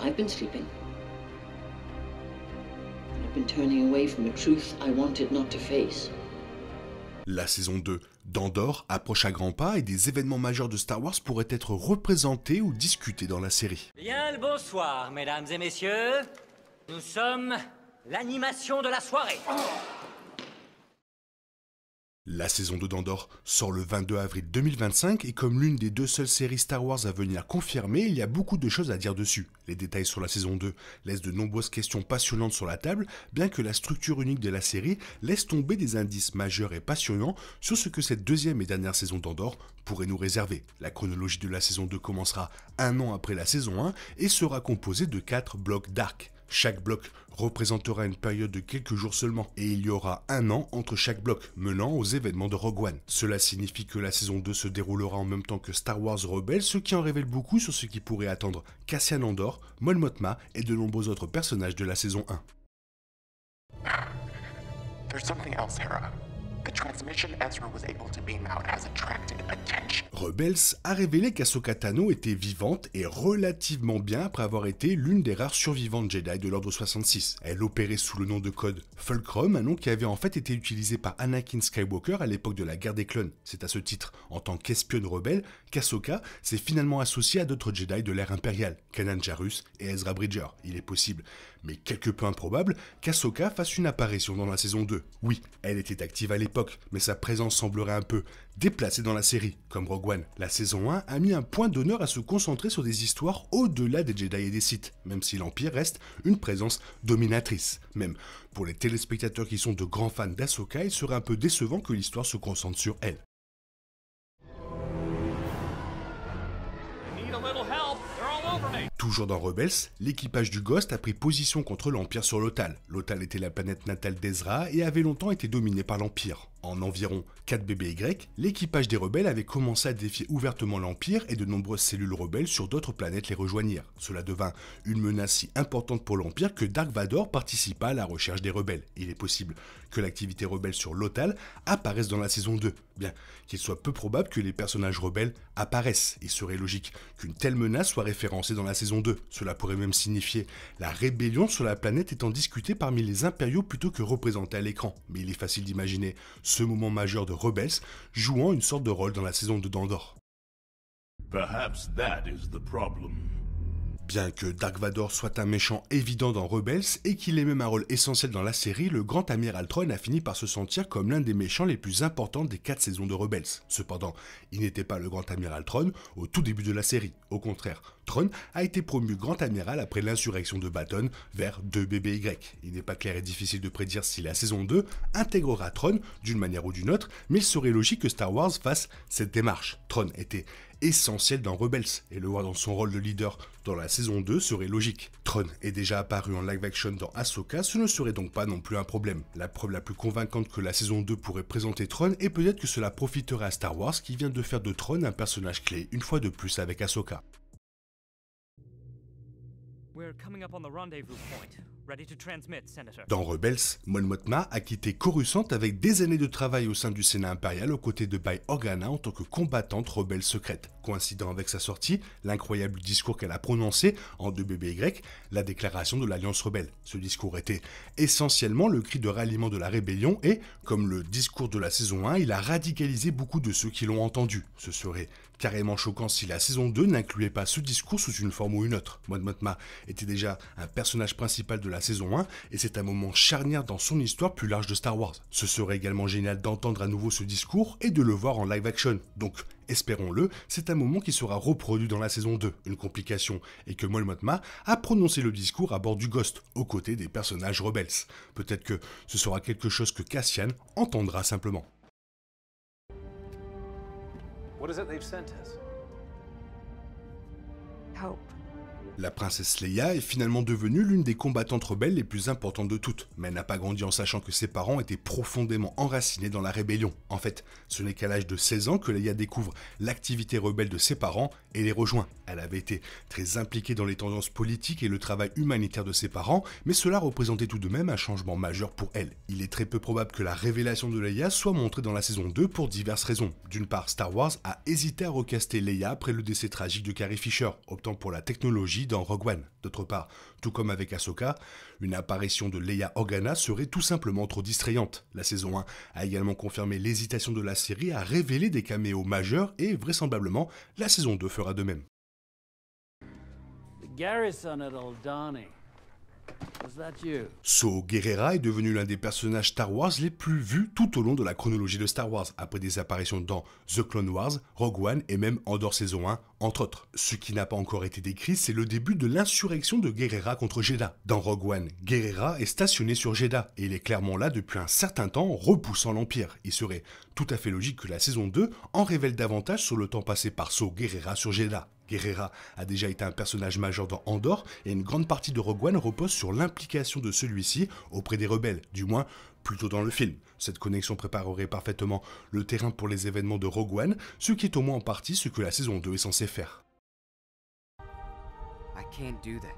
I've been sleeping. I've been turning away from a truth I wanted not to face. La saison 2 d'Andor approche à grands pas et des événements majeurs de Star Wars pourraient être représentés ou discutés dans la série. Bien le bonsoir, mesdames et messieurs. Nous sommes l'animation de la soirée. La saison 2 d'Andor sort le 22 avril 2025 et comme l'une des deux seules séries Star Wars à venir confirmer, il y a beaucoup de choses à dire dessus. Les détails sur la saison 2 laissent de nombreuses questions passionnantes sur la table, bien que la structure unique de la série laisse tomber des indices majeurs et passionnants sur ce que cette deuxième et dernière saison d'Andor pourrait nous réserver. La chronologie de la saison 2 commencera un an après la saison 1 et sera composée de 4 blocs d'arcs. Chaque bloc représentera une période de quelques jours seulement, et il y aura un an entre chaque bloc, menant aux événements de Rogue One. Cela signifie que la saison 2 se déroulera en même temps que Star Wars Rebels, ce qui en révèle beaucoup sur ce qui pourrait attendre Cassian Andor, Mon Mothma et de nombreux autres personnages de la saison 1. There's something else, Hera. The transmission Ezra was able to beam out has attracted attention. Rebels a révélé qu'Ahsoka Tano était vivante et relativement bien après avoir été l'une des rares survivantes Jedi de l'Ordre 66. Elle opérait sous le nom de code Fulcrum, un nom qui avait en fait été utilisé par Anakin Skywalker à l'époque de la guerre des clones. C'est à ce titre, en tant qu'espionne rebelle, qu'Ahsoka s'est finalement associée à d'autres Jedi de l'ère impériale, Kanan Jarrus et Ezra Bridger. Il est possible, mais quelque peu improbable, qu'Ahsoka fasse une apparition dans la saison 2. Oui, elle était active à l'époque, mais sa présence semblerait un peu déplacée dans la série, comme Rogue One. La saison 1 a mis un point d'honneur à se concentrer sur des histoires au-delà des Jedi et des Sith, même si l'Empire reste une présence dominatrice. Même pour les téléspectateurs qui sont de grands fans d'Ahsoka, il serait un peu décevant que l'histoire se concentre sur elle. Toujours dans Rebels, l'équipage du Ghost a pris position contre l'Empire sur Lothal. Lothal était la planète natale d'Ezra et avait longtemps été dominée par l'Empire. En environ 4 BBY, l'équipage des rebelles avait commencé à défier ouvertement l'Empire et de nombreuses cellules rebelles sur d'autres planètes les rejoignirent. Cela devint une menace si importante pour l'Empire que Dark Vador participa à la recherche des rebelles. Il est possible que l'activité rebelle sur Lothal apparaisse dans la saison 2, bien qu'il soit peu probable que les personnages rebelles apparaissent. Il serait logique qu'une telle menace soit référencée dans la saison 2. Cela pourrait même signifier la rébellion sur la planète étant discutée parmi les impériaux plutôt que représentée à l'écran. Mais il est facile d'imaginer ce moment majeur de Rebels jouant une sorte de rôle dans la saison 2 d'Andor. Perhaps that is the problem. Bien que Dark Vador soit un méchant évident dans Rebels et qu'il ait même un rôle essentiel dans la série, le grand amiral Thrawn a fini par se sentir comme l'un des méchants les plus importants des 4 saisons de Rebels. Cependant, il n'était pas le grand amiral Thrawn au tout début de la série. Au contraire, Thrawn a été promu grand amiral après l'insurrection de Baton vers 2 BBY. Il n'est pas clair et difficile de prédire si la saison 2 intégrera Thrawn d'une manière ou d'une autre, mais il serait logique que Star Wars fasse cette démarche. Thrawn était essentiel dans Rebels, et le voir dans son rôle de leader dans la saison 2 serait logique. Thrawn est déjà apparu en live action dans Ahsoka, ce ne serait donc pas non plus un problème. La preuve la plus convaincante que la saison 2 pourrait présenter Thrawn est peut-être que cela profiterait à Star Wars qui vient de faire de Thrawn un personnage clé une fois de plus avec Ahsoka. Dans Rebels, Mon Mothma a quitté Coruscant avec des années de travail au sein du Sénat impérial aux côtés de Bail Organa en tant que combattante rebelle secrète. Coïncidant avec sa sortie, l'incroyable discours qu'elle a prononcé en 2 BBY, la déclaration de l'Alliance rebelle. Ce discours était essentiellement le cri de ralliement de la rébellion et, comme le discours de la saison 1, il a radicalisé beaucoup de ceux qui l'ont entendu. Ce serait carrément choquant si la saison 2 n'incluait pas ce discours sous une forme ou une autre. Mon Mothma était déjà un personnage principal de la saison 1 et c'est un moment charnière dans son histoire plus large de Star Wars. Ce serait également génial d'entendre à nouveau ce discours et de le voir en live action. Donc, espérons-le, c'est un moment qui sera reproduit dans la saison 2. Une complication est que Mon Mothma a prononcé le discours à bord du Ghost, aux côtés des personnages Rebels. Peut-être que ce sera quelque chose que Cassian entendra simplement. What is it they've sent us? Hope. La princesse Leia est finalement devenue l'une des combattantes rebelles les plus importantes de toutes, mais elle n'a pas grandi en sachant que ses parents étaient profondément enracinés dans la rébellion. En fait, ce n'est qu'à l'âge de 16 ans que Leia découvre l'activité rebelle de ses parents et les rejoint. Elle avait été très impliquée dans les tendances politiques et le travail humanitaire de ses parents, mais cela représentait tout de même un changement majeur pour elle. Il est très peu probable que la révélation de Leia soit montrée dans la saison 2 pour diverses raisons. D'une part, Star Wars a hésité à recaster Leia après le décès tragique de Carrie Fisher, optant pour la technologie dans Rogue One. D'autre part, tout comme avec Ahsoka, une apparition de Leia Organa serait tout simplement trop distrayante. La saison 1 a également confirmé l'hésitation de la série à révéler des caméos majeurs et vraisemblablement, la saison 2 fera de même. Garrison at Aldhani. Was that you? Saw Gerrera est devenu l'un des personnages Star Wars les plus vus tout au long de la chronologie de Star Wars, après des apparitions dans The Clone Wars, Rogue One et même Andor saison 1, entre autres. Ce qui n'a pas encore été décrit, c'est le début de l'insurrection de Gerrera contre Jedha. Dans Rogue One, Gerrera est stationné sur Jedha, et il est clairement là depuis un certain temps, repoussant l'Empire. Il serait tout à fait logique que la saison 2 en révèle davantage sur le temps passé par Saw Gerrera sur Jedha. Gerrera a déjà été un personnage majeur dans Andor et une grande partie de Rogue One repose sur l'implication de celui-ci auprès des rebelles, du moins plutôt dans le film. Cette connexion préparerait parfaitement le terrain pour les événements de Rogue One, ce qui est au moins en partie ce que la saison 2 est censée faire. I can't do that.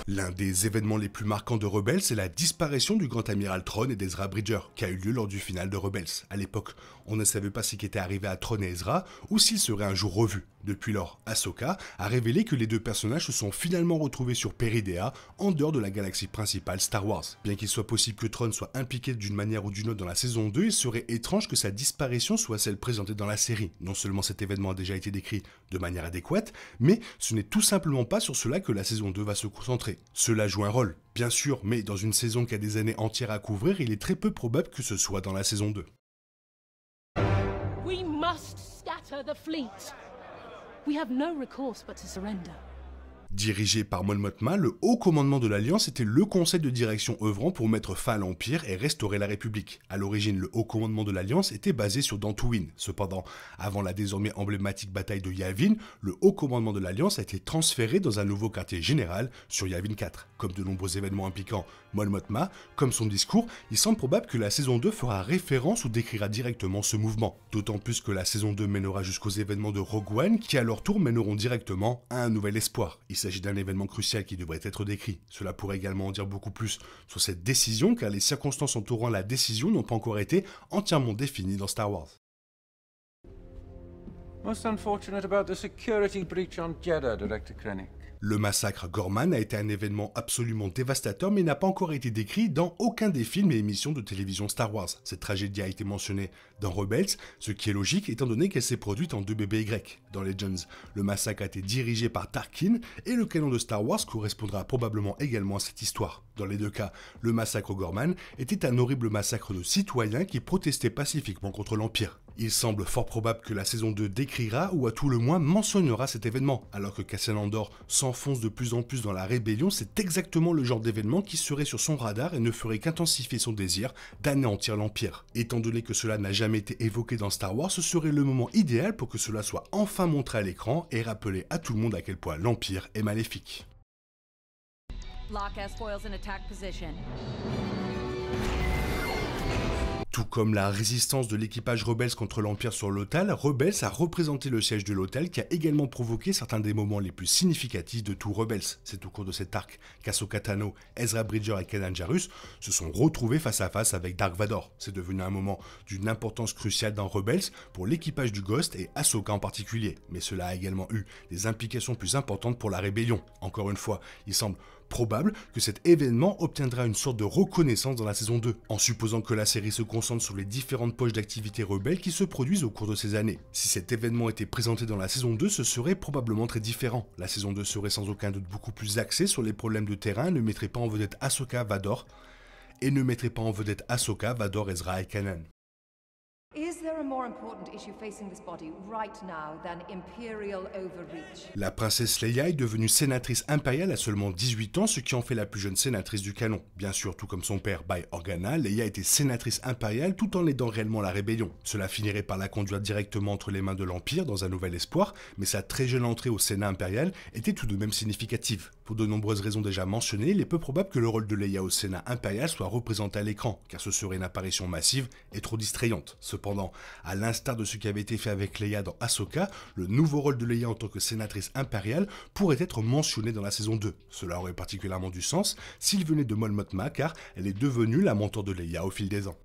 L'un des événements les plus marquants de Rebels, c'est la disparition du grand amiral Thrawn et d'Ezra Bridger, qui a eu lieu lors du final de Rebels. À l'époque, on ne savait pas ce qui était arrivé à Thrawn et Ezra, ou s'ils seraient un jour revus. Depuis lors, Ahsoka a révélé que les deux personnages se sont finalement retrouvés sur Peridea, en dehors de la galaxie principale Star Wars. Bien qu'il soit possible que Thrawn soit impliqué d'une manière ou d'une autre dans la saison 2, il serait étrange que sa disparition soit celle présentée dans la série. Non seulement cet événement a déjà été décrit de manière adéquate, mais ce n'est tout simplement pas sur cela que la saison 2 va se concentrer. Cela joue un rôle, bien sûr, mais dans une saison qui a des années entières à couvrir, il est très peu probable que ce soit dans la saison 2. We must scatter the fleet. We have no recourse but to surrender. Dirigé par Mon Mothma, le haut commandement de l'Alliance était le conseil de direction œuvrant pour mettre fin à l'Empire et restaurer la République. À l'origine, le haut commandement de l'Alliance était basé sur Dantooine. Cependant, avant la désormais emblématique bataille de Yavin, le haut commandement de l'Alliance a été transféré dans un nouveau quartier général sur Yavin 4. Comme de nombreux événements impliquant Mon Mothma, comme son discours, il semble probable que la saison 2 fera référence ou décrira directement ce mouvement. D'autant plus que la saison 2 mènera jusqu'aux événements de Rogue One qui à leur tour mèneront directement à un nouvel espoir. Il s'agit d'un événement crucial qui devrait être décrit. Cela pourrait également en dire beaucoup plus sur cette décision car les circonstances entourant la décision n'ont pas encore été entièrement définies dans Star Wars. Most unfortunate about the security breach on Jeddah, Director Krennic. Le massacre Gorman a été un événement absolument dévastateur mais n'a pas encore été décrit dans aucun des films et émissions de télévision Star Wars. Cette tragédie a été mentionnée dans Rebels, ce qui est logique étant donné qu'elle s'est produite en 2 BBY. Dans Legends, le massacre a été dirigé par Tarkin et le canon de Star Wars correspondra probablement également à cette histoire. Dans les deux cas, le massacre Gorman était un horrible massacre de citoyens qui protestaient pacifiquement contre l'Empire. Il semble fort probable que la saison 2 décrira ou à tout le moins mentionnera cet événement. Alors que Cassian Andor s'enfonce de plus en plus dans la rébellion, c'est exactement le genre d'événement qui serait sur son radar et ne ferait qu'intensifier son désir d'anéantir l'Empire. Étant donné que cela n'a jamais été évoqué dans Star Wars, ce serait le moment idéal pour que cela soit enfin montré à l'écran et rappeler à tout le monde à quel point l'Empire est maléfique. Lock as foils in attack position. Tout comme la résistance de l'équipage Rebels contre l'Empire sur Lothal, Rebels a représenté le siège de Lothal qui a également provoqué certains des moments les plus significatifs de tout Rebels. C'est au cours de cet arc qu'Ahsoka Tano, Ezra Bridger et Kanan Jarrus se sont retrouvés face à face avec Dark Vador. C'est devenu un moment d'une importance cruciale dans Rebels pour l'équipage du Ghost et Ahsoka en particulier. Mais cela a également eu des implications plus importantes pour la rébellion. Encore une fois, il semble probable que cet événement obtiendra une sorte de reconnaissance dans la saison 2, en supposant que la série se concentre sur les différentes poches d'activités rebelles qui se produisent au cours de ces années. Si cet événement était présenté dans la saison 2, ce serait probablement très différent. La saison 2 serait sans aucun doute beaucoup plus axée sur les problèmes de terrain et ne mettrait pas en vedette Ahsoka, Vador, Ezra et Kanan. Is there a more important issue facing this body right now than imperial overreach? La princesse Leia est devenue sénatrice impériale à seulement 18 ans, ce qui en fait la plus jeune sénatrice du canon. Bien sûr, tout comme son père Bail Organa, Leia était sénatrice impériale tout en aidant réellement la rébellion. Cela finirait par la conduire directement entre les mains de l'Empire dans un nouvel espoir, mais sa très jeune entrée au Sénat impérial était tout de même significative. Pour de nombreuses raisons déjà mentionnées, il est peu probable que le rôle de Leia au Sénat impérial soit représenté à l'écran, car ce serait une apparition massive et trop distrayante. Cependant, à l'instar de ce qui avait été fait avec Leia dans Ahsoka, le nouveau rôle de Leia en tant que sénatrice impériale pourrait être mentionné dans la saison 2. Cela aurait particulièrement du sens s'il venait de Mon Mothma, car elle est devenue la mentor de Leia au fil des ans.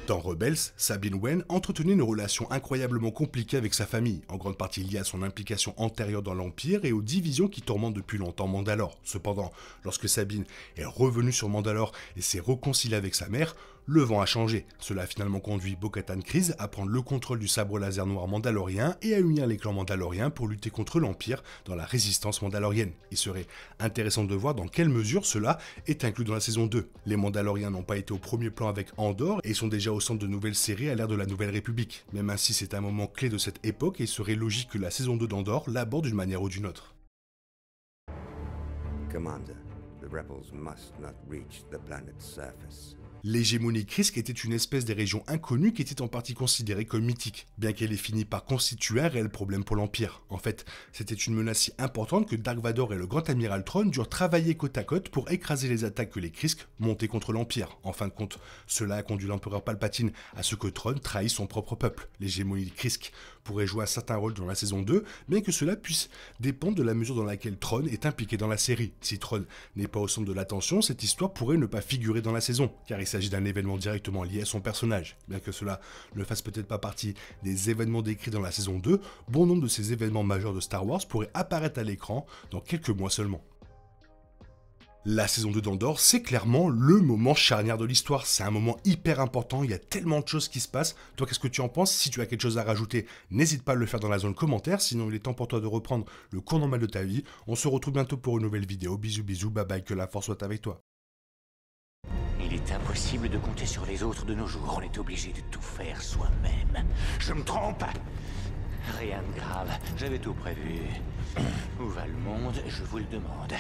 Dans Rebels, Sabine Wren entretenait une relation incroyablement compliquée avec sa famille, en grande partie liée à son implication antérieure dans l'Empire et aux divisions qui tourmentent depuis longtemps Mandalore. Cependant, lorsque Sabine est revenue sur Mandalore et s'est réconciliée avec sa mère, le vent a changé. Cela a finalement conduit Bo-Katan Kryze à prendre le contrôle du sabre laser noir mandalorien et à unir les clans mandaloriens pour lutter contre l'Empire dans la résistance mandalorienne. Il serait intéressant de voir dans quelle mesure cela est inclus dans la saison 2. Les Mandaloriens n'ont pas été au premier plan avec Andor et sont déjà au centre de nouvelles séries à l'ère de la Nouvelle République. Même ainsi, c'est un moment clé de cette époque et il serait logique que la saison 2 d'Andor l'aborde d'une manière ou d'une autre. Commander, the rebels must not reach the planet's surface. L'hégémonie Krisk était une espèce des régions inconnues qui était en partie considérée comme mythique, bien qu'elle ait fini par constituer un réel problème pour l'Empire. En fait, c'était une menace si importante que Dark Vador et le Grand Amiral Thrawn durent travailler côte à côte pour écraser les attaques que les Krisk montaient contre l'Empire. En fin de compte, cela a conduit l'empereur Palpatine à ce que Thrawn trahisse son propre peuple. L'hégémonie Krisk pourrait jouer un certain rôle dans la saison 2, bien que cela puisse dépendre de la mesure dans laquelle Thrawn est impliqué dans la série. Si Thrawn n'est pas au centre de l'attention, cette histoire pourrait ne pas figurer dans la saison, car il s'agit d'un événement directement lié à son personnage. Bien que cela ne fasse peut-être pas partie des événements décrits dans la saison 2, bon nombre de ces événements majeurs de Star Wars pourraient apparaître à l'écran dans quelques mois seulement. La saison 2 d'Andor, c'est clairement le moment charnière de l'histoire. C'est un moment hyper important, il y a tellement de choses qui se passent. Toi, qu'est-ce que tu en penses? Si tu as quelque chose à rajouter, n'hésite pas à le faire dans la zone commentaire. Sinon, il est temps pour toi de reprendre le cours normal de ta vie. On se retrouve bientôt pour une nouvelle vidéo. Bisous, bisous, bye bye, que la force soit avec toi. Il est impossible de compter sur les autres de nos jours. On est obligé de tout faire soi-même. Je me trompe? Rien de grave, j'avais tout prévu. Où va le monde, je vous le demande.